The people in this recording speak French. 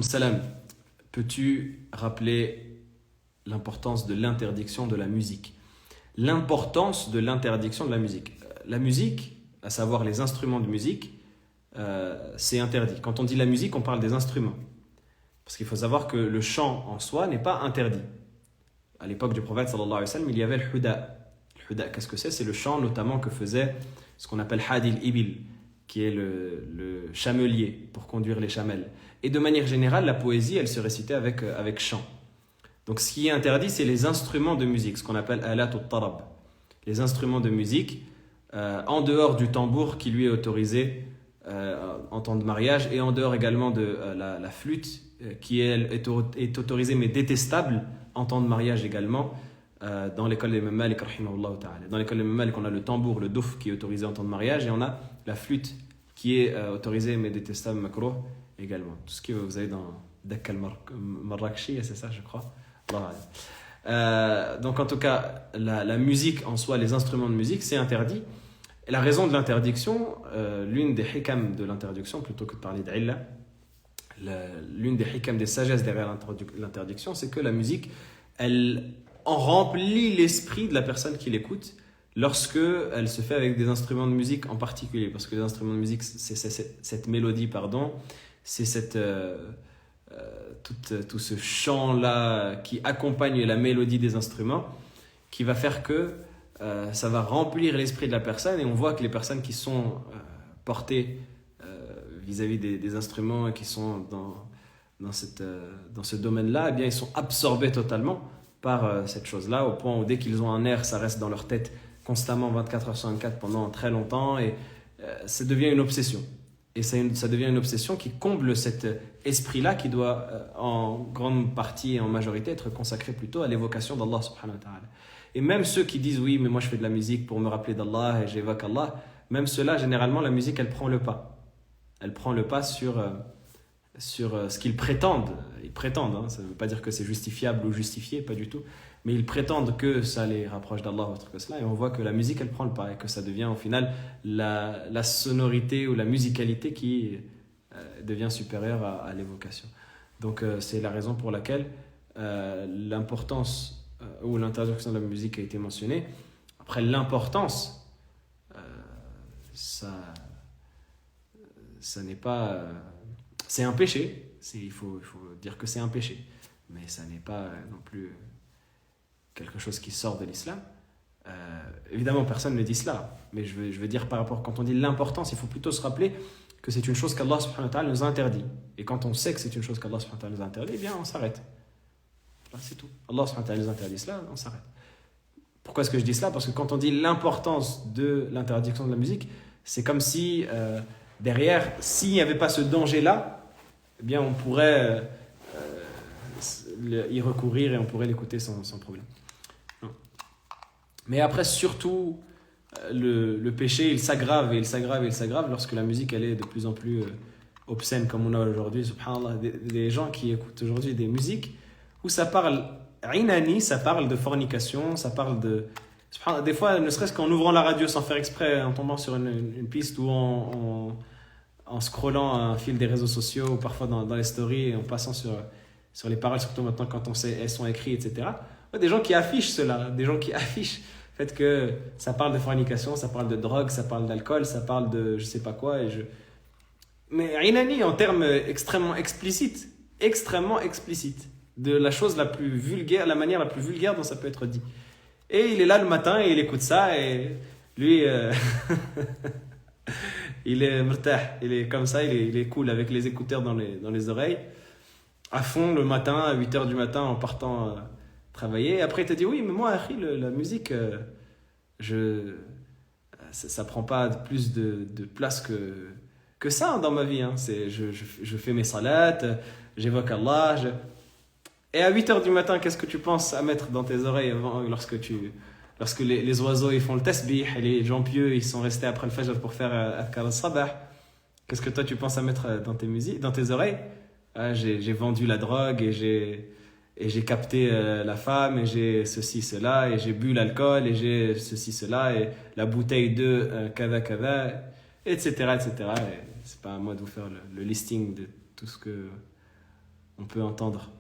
Salam, peux-tu rappeler l'importance de l'interdiction de la musique? L'importance de l'interdiction de la musique. La musique, à savoir les instruments de musique, c'est interdit. Quand on dit la musique, on parle des instruments. Parce qu'il faut savoir que le chant en soi n'est pas interdit. À l'époque du prophète sallallahu alayhi wa sallam, il y avait le huda. Le huda, qu'est-ce que c'est? C'est le chant notamment que faisait ce qu'on appelle hadil ibil, qui est le chamelier pour conduire les chamelles. Et de manière générale, la poésie, elle se récitait avec chant. Donc ce qui est interdit, c'est les instruments de musique, ce qu'on appelle alat ou tarab. Les instruments de musique, en dehors du tambour qui lui est autorisé en temps de mariage, et en dehors également de la flûte, qui est autorisée mais détestable en temps de mariage également, dans l'école de l'imam Malik, rahimahullah ta'ala. Dans l'école de l'imam Malik, on a le tambour, le douf qui est autorisé en temps de mariage, et on a la flûte qui est autorisée mais détestable, makruh également. Tout ce que vous avez dans Dakka al-Marrakchi, c'est ça je crois. Donc en tout cas, la musique en soi, les instruments de musique, c'est interdit. Et la raison de l'interdiction, l'une des hikam de l'interdiction, plutôt que de parler d'illa, l'une des hikam des sagesses derrière l'interdiction, c'est que la musique, elle en remplit l'esprit de la personne qui l'écoute lorsque elle se fait avec des instruments de musique en particulier. Parce que les instruments de musique, c'est cette mélodie, c'est tout ce chant-là qui accompagne la mélodie des instruments, qui va faire que ça va remplir l'esprit de la personne. Et on voit que les personnes qui sont portées vis-à-vis des instruments et qui sont dans ce domaine-là, eh bien, ils sont absorbés totalement par cette chose-là, au point où dès qu'ils ont un air, ça reste dans leur tête constamment 24 heures sur 24 pendant très longtemps, et ça devient une obsession. Et ça devient une obsession qui comble cet esprit-là qui doit en grande partie et en majorité être consacré plutôt à l'évocation d'Allah subhanahu wa ta'ala. Et même ceux qui disent oui, mais moi je fais de la musique pour me rappeler d'Allah et j'évoque Allah, même ceux-là, généralement, la musique, elle prend le pas. Elle prend le pas sur ce qu'ils prétendent. Ils prétendent, hein, ça ne veut pas dire que c'est justifiable ou justifié, pas du tout. Mais ils prétendent que ça les rapproche d'Allah ou autre que cela. Et on voit que la musique, elle prend le pas et que ça devient au final la sonorité ou la musicalité qui devient supérieure à l'évocation. Donc c'est la raison pour laquelle l'importance ou l'interdiction de la musique a été mentionnée. Après, l'importance, ça n'est pas... c'est un péché. Il faut dire que c'est un péché. Mais ça n'est pas non plus quelque chose qui sort de l'islam. Évidemment, personne ne dit cela. Mais je veux dire par rapport, quand on dit l'importance, il faut plutôt se rappeler que c'est une chose qu'Allah subhanahu wa ta'ala nous a interdit. Et quand on sait que c'est une chose qu'Allah subhanahu wa ta'ala nous a interdit, eh bien on s'arrête. Là, c'est tout. Allah subhanahu wa ta'ala nous interdit cela, on s'arrête. Pourquoi est-ce que je dis cela? Parce que quand on dit l'importance de l'interdiction de la musique, c'est comme si derrière, s'il n'y avait pas ce danger-là, eh bien on pourrait y recourir et on pourrait l'écouter sans problème. Mais après, surtout, le péché, il s'aggrave et il s'aggrave et il s'aggrave lorsque la musique, elle est de plus en plus obscène, comme on a aujourd'hui. Subhanallah, des gens qui écoutent aujourd'hui des musiques où ça parle inani, ça parle de fornication, ça parle de... Des fois, ne serait-ce qu'en ouvrant la radio sans faire exprès, en tombant sur une piste ou en scrollant un fil des réseaux sociaux, ou parfois dans les stories, et en passant sur les paroles, surtout maintenant quand on sait elles sont écrites, etc. Des gens qui affichent cela, des gens qui affichent le fait que ça parle de fornication, ça parle de drogue, ça parle d'alcool, ça parle de je sais pas quoi. Mais inani en termes extrêmement explicites, de la chose la plus vulgaire, la manière la plus vulgaire dont ça peut être dit. Et il est là le matin et il écoute ça et lui, il est mrtah, il est comme ça, il est cool avec les écouteurs dans les oreilles, à fond le matin, à 8h du matin en partant travailler. Et après il te dit oui, mais moi, la musique, ça prend pas plus de place que ça dans ma vie. Hein. Je fais mes salats, j'évoque Allah. Et à 8h du matin, qu'est-ce que tu penses à mettre dans tes oreilles lorsque les oiseaux ils font le tasbih et les gens pieux ils sont restés après le fajr pour faire adkar al-sabah? Qu'est-ce que toi tu penses à mettre dans tes oreilles? J'ai vendu la drogue et j'ai capté la femme et j'ai ceci, cela, et j'ai bu l'alcool et j'ai ceci, cela, et la bouteille de kada, etc. Et c'est pas à moi de vous faire le listing de tout ce que on peut entendre